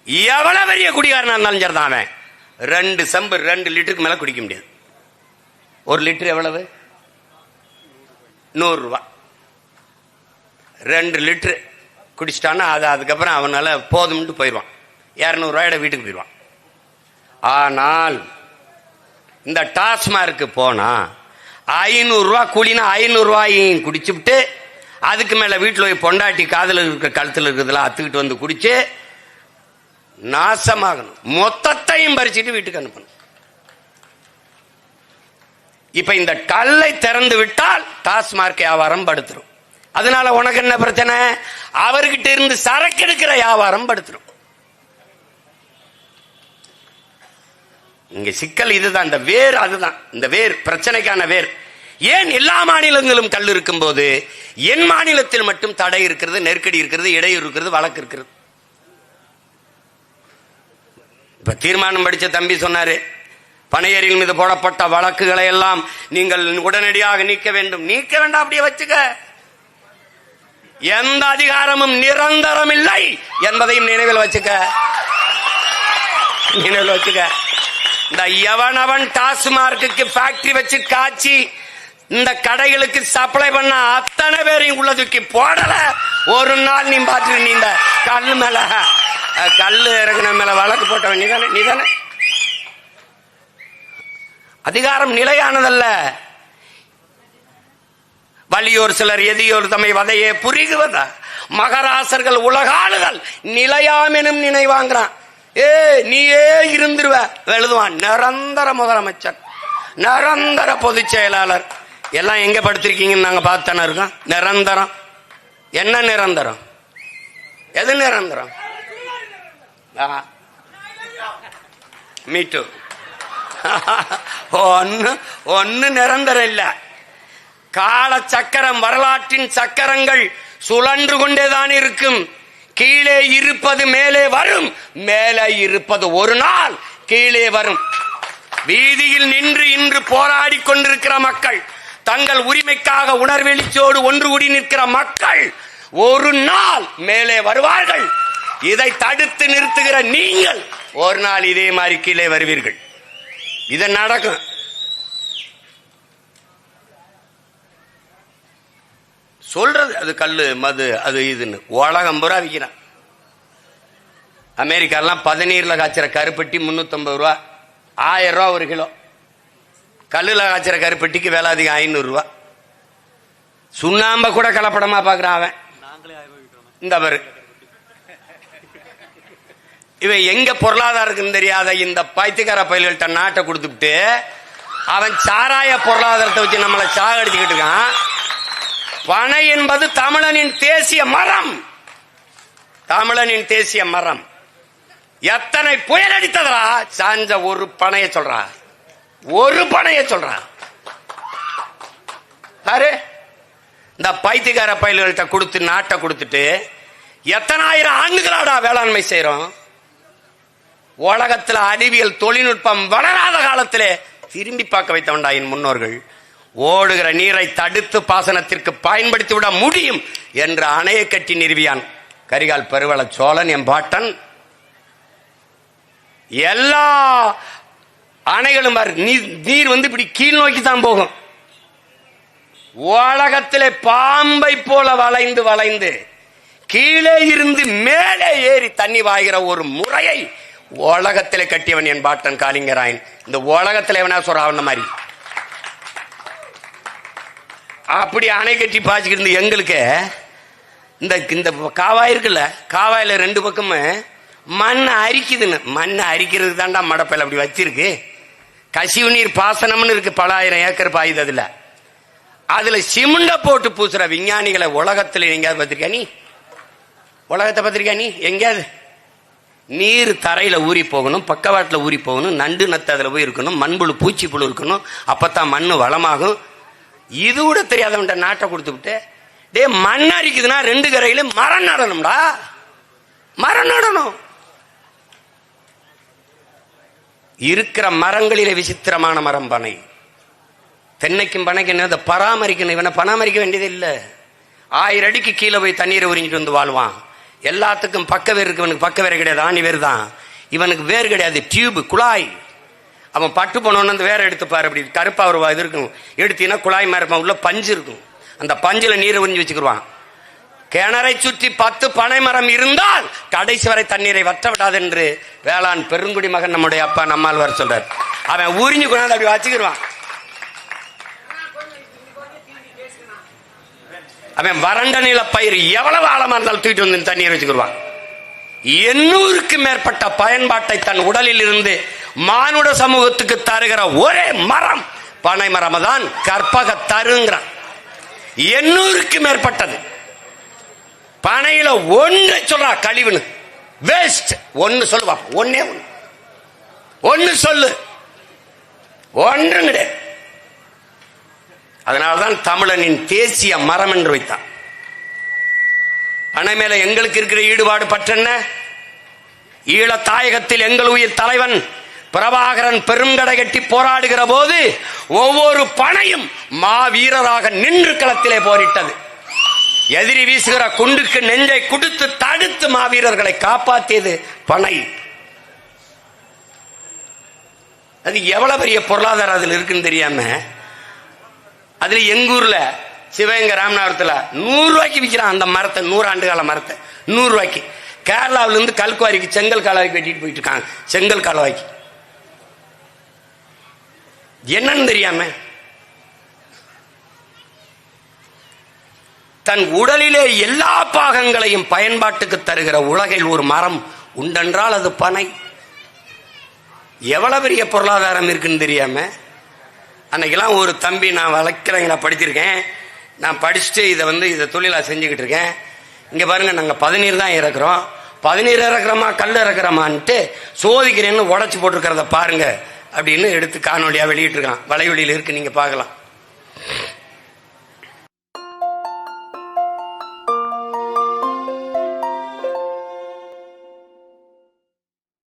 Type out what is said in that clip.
எவ்வளவு பெரிய குடிகாரனா இருந்தாலும் சரிதான், அவன் 2 செம்பு 2 லிட்டருக்கு மேல குடிக்க முடியாது. 1 லிட்டர் எவ்வளவு? 100 ரூபாய். 2 லிட்டர் குடிச்சிட்டான்னா அதுக்கப்புறம் அவனால போதும்னு போயிடுவான். 200 ரூபாயோட வீட்டுக்கு போயிடுவான். ஆனால் இந்த டாஸ்மார்க்கு போனா 500 ரூபாய் கூலினா 500 ரூபாயும் குடிச்சுட்டு அதுக்கு மேல வீட்டில் போய் பொண்டாட்டி காதல இருக்கிற கழுத்துல இருக்கிறதுலாம் அத்துக்கிட்டு வந்து குடிச்சு நாசமாகணும். மொத்தத்தையும் பறிச்சுட்டு வீட்டுக்கு அனுப்பணும். இப்ப இந்த கல்லை திறந்து விட்டால் டாஸ்மார்க் வியாபாரம் படுத்துரும். அதனால உனக்கு என்ன பிரச்சனை? அவர்கிட்ட இருந்து சரக்கு எடுக்கிற வியாபாரம் படுத்துரும். இங்க சிக்கல் இதுதான். இந்த வேர் அதுதான். இந்த வேர் பிரச்சனைக்கான வேர். ஏன் எல்லா மாநிலங்களும் கல் இருக்கும் போது என் மாநிலத்தில் மட்டும் தடை இருக்கிறது, நெருக்கடி இருக்கிறது, இடையூறு இருக்கிறது, வழக்கு இருக்கிறது? இப்ப தீர்மானம் படிச்ச தம்பி சொன்னாரு, பனையரில் மீது போடப்பட்ட வழக்குகளை எல்லாம் நீங்கள் உடனடியாக நீக்க வேண்டும். நீக்க வேண்டாம், அப்படியே வச்சுக்க. எந்த அதிகாரமும் நிரந்தரம் இல்லை என்பதையும் நினைவில் வச்சுக்க. நினைவில் வச்சுக்க. இந்த எவனவன் டாஸ்மார்க்கு ஃபேக்டரி வச்சு காய்ச்சி இந்த கடைகளுக்கு சப்ளை பண்ண அத்தனை பேரையும் உள்ள தூக்கி போடல. ஒரு நாள் நீ பாத்து நீ இந்த கல்லு மேல கல்லு இறங்கின மேல வழக்கு போட்டவன் நீதானே? நீதானே? அதிகாரம் நிலையானதல்ல. வலியோர் சிலர் எதியோர் தம்மை வதையே புரிகுவதா மகராசர்கள் உலகாளுகள் நிலையாமெனும் நினைவாங்கிறான். நீயே இருந்துருவ எழுதுவான். நிரந்தர முதலமைச்சர், நிரந்தர பொதுச் செயலாளர் எல்லாம் எங்க படுத்திருக்கீங்கன்னு நாங்க பார்த்தானே இருக்கோம். நிரந்தரம் என்ன? நிரந்தரம் எது? நிரந்தரம் மீட்டு ஒன்னு நிரந்தரம் இல்ல. கால சக்கரம், வரலாற்றின் சக்கரங்கள் சுழன்று கொண்டேதான் இருக்கும். கீழே இருப்பது மேலே வரும், மேலே இருப்பது ஒரு நாள் கீழே வரும். வீதியில் நின்று இன்று போராடி கொண்டிருக்கிற மக்கள், தங்கள் உரிமைக்காக உணர்வெளிச்சோடு ஒன்று கூடி நிற்கிற மக்கள் ஒரு நாள் மேலே வருவார்கள். இதை தடுத்து நிறுத்துகிற நீங்கள் ஒரு நாள் இதே மாதிரி கீழே வருவீர்கள். இது நடக்கும். சொல்றது அது கல்லு மது அது இதுன்னு உலகம் பூரா விற்கிறான். அமெரிக்காலாம் 17 காய்ச்சற கருப்பட்டி 350 ரூபா, 1000 ரூபா ஒரு கிலோ. கல்லுல காய்ச்சற கருப்பட்டிக்கு விலை அதிகம் 500 ரூபா. சுண்ணாம்ப கூட கலப்படமா பாக்குறான் அவன். இந்த பாரு, இவன் எங்க பொருளாதாரம் இருக்குன்னு தெரியாத இந்த பைத்தியக்கார பயில்கள்ட்ட நாட்டை கொடுத்துட்டு அவன் சாராய பொருளாதாரத்தை வச்சு நம்மளை சாகடிச்சுக்கிட்டு இருக்கான். பனை என்பது தமிழனின் தேசிய மரம். தமிழனின் தேசிய மரம். எத்தனை புயல் அடித்ததா சாஞ்ச ஒரு பனைய சொல்றா, ஒரு பனைய சொல்றா. பாரு, இந்த பைத்தியக்கார பயில்கள்ட்ட கொடுத்து நாட்டை கொடுத்துட்டு எத்தனை ஆயிரம் ஆண்டுகளாடா வேளாண்மை செய்யறோம். உலகத்தில் அறிவியல் தொழில்நுட்பம் வளராத காலத்திலே திரும்பி பார்க்க வைத்தவன்டா என் முன்னோர்கள். ஓடுகிற நீரை தடுத்து பாசனத்திற்கு பயன்படுத்தி விட முடியும் என்ற அணையை கட்டி நிறுவியான் கரிகால் பெருவள சோழன் என் பாட்டன். எல்லா அணைகளும் நீர் வந்து இப்படி கீழ் நோக்கி தான் போகும். உலகத்திலே பாம்பை போல வளைந்து வளைந்து கீழே இருந்து மேலே ஏறி தண்ணி வாய்கிற ஒரு முறையை உலகத்திலே கட்டியவன் என் பாட்டன் காளிங்கராயன். இந்த உலகத்திலே வேணா சொல்ற மாதிரி அப்படி அணை கட்டி பாய்ச்சிக்கிட்டு எங்களுக்கு இந்த காவாய் இருக்குல்ல, காவாயில 2 பக்கமும் மண் அரிக்குதுன்னு. மண் அரிக்கிறதுக்கு தாண்டா மடப்பையில் அப்படி வச்சிருக்கு. கசிவு நீர் பாசனம்னு இருக்கு, பல ஆயிரம் ஏக்கர் பாயுது. அதுல சிமெண்ட போட்டு பூசுற விஞ்ஞானிகளை உலகத்துல எங்கேயாவது பார்த்திருக்கா நீ? உலகத்தை பார்த்திருக்கா நீ எங்கேயாவது? நீர் தரையில ஊறி போகணும், பக்கவாட்டில் ஊறி போகணும், நண்டு நத்து அதுல போய் இருக்கணும், மண்புழு பூச்சி புழு இருக்கணும், அப்பத்தான் மண்ணு வளமாகும். இது கூட தெரியாதவன்ட்ட நாட்டை கொடுத்துக்கிட்டு டே மண் அரிக்குதுன்னா 2 கரையில மரம் நடணும்டா, மரம் நடணும். இருக்கிற மரங்களிலே விசித்திரமான மரம் பனை. தென்னைக்கும் பனைக்கு என்ன பராமரிக்கணும். இவனை பராமரிக்க வேண்டியது இல்லை. 1000 அடிக்கு கீழே போய் தண்ணீரை உறிஞ்சிட்டு வந்து வாழ்வான். எல்லாத்துக்கும் பக்க வேர் இருக்கு, இவனுக்கு பக்க வேறு கிடையாது, ஆணி வேறு தான். இவனுக்கு வேறு கிடையாது, டியூப், குழாய். அவன் பட்டு போனோன்னு அந்த வேற எடுத்துப்பாரு, அப்படி கருப்பா ஒரு இது இருக்கும், எடுத்தீங்கன்னா குழாய் மாதிரி இருப்பான், உள்ள பஞ்சு இருக்கும், அந்த பஞ்சுல நீரை உறிஞ்சி வச்சுக்கிடுவான். கிணறை சுற்றி 10 பனை மரம் இருந்தால் கடைசி வரை தண்ணீரை வற்ற விடாது என்று வேளாண் பெருங்குடி மகன் நம்முடைய அப்பா நம்மாழ்வார் சொல்றார். அவன் உறிஞ்சு கொண்டாந்து அப்படி வச்சுக்கிடுவான். அவன் வறண்ட நில பயிர் எவ்வளவு ஆழமா இருந்தாலும் தூக்கிட்டு வந்து தண்ணீர் வச்சுக்கிடுவான். 800க்கும் மேற்பட்ட பயன்பாட்டை தன் உடலில் இருந்து மானுட சமூகத்துக்கு தருகிற ஒரே மரம் பனை மரம் தான் கற்பக தருங்கிறான். 800க்கும் மேற்பட்டது. பனையில ஒன்று சொல்றா கழிவுன்னு, வேஸ்ட் ஒன்னு சொல்லுவா, ஒன்னே ஒன்னு சொல்லு, ஒன்று கிடையாது. அதனால்தான் தமிழனின் தேசிய மரம் என்று வைத்தான். பனை மேல எங்களுக்கு இருக்கிற ஈடுபாடு பற்றென்ன? ஈழ தாயகத்தில் எங்கள் உயிர் தலைவன் பிரபாகரன் பெருங்கடை கட்டி போராடுகிற போது ஒவ்வொரு பனையும் மாவீரராக நின்று களத்திலே போரிட்டது. எதிரி வீசுகிற குண்டுக்கு நெஞ்சை குடுத்து தடுத்து மாவீரர்களை காப்பாற்றியது பனை. அது எவ்வளவு பெரிய பொருளாதாரம் அதில் இருக்குன்னு தெரியாம, அதுல எங்க ஊர்ல சிவகங்கை ராமநாதபுரத்துல 100 ரூபாய்க்கு விற்கிறான் அந்த மரத்தை, 100 ஆண்டு கால மரத்தை 100 ரூபாய்க்கு. கேரளாவில இருந்து கல்குவாரிக்கு செங்கல் கால்வாய்க்கு வெட்டிட்டு போயிட்டு இருக்காங்க. செங்கல் கால்வாய்க்கு என்னன்னு தெரியாம தன் உடலிலே எல்லா பாகங்களையும் பயன்பாட்டுக்கு தருகிற உலகில் ஒரு மரம் உண்டென்றால் அது பனை. எவ்வளவு பெரிய பொருளாதாரம் இருக்குன்னு தெரியாம அன்னைக்கெல்லாம் ஒரு தம்பி, நான் வழக்கறிஞரா படிச்சிருக்கேன், நான் படிச்சுட்டு இதை தொழிலா செஞ்சுக்கிட்டு இருக்கேன். இங்க பாருங்க, நாங்க 14 தான் இறக்குறோம், 14 இறக்குறோமா கல் இறக்குறோமான்ட்டு சோதிக்கிறேன்னு உடச்சு போட்டிருக்கிறத பாருங்க அப்படின்னு எடுத்து காணொலியா வெளியிட்டு இருக்கான். வலைவெளியில் இருக்கு, நீங்க பார்க்கலாம்.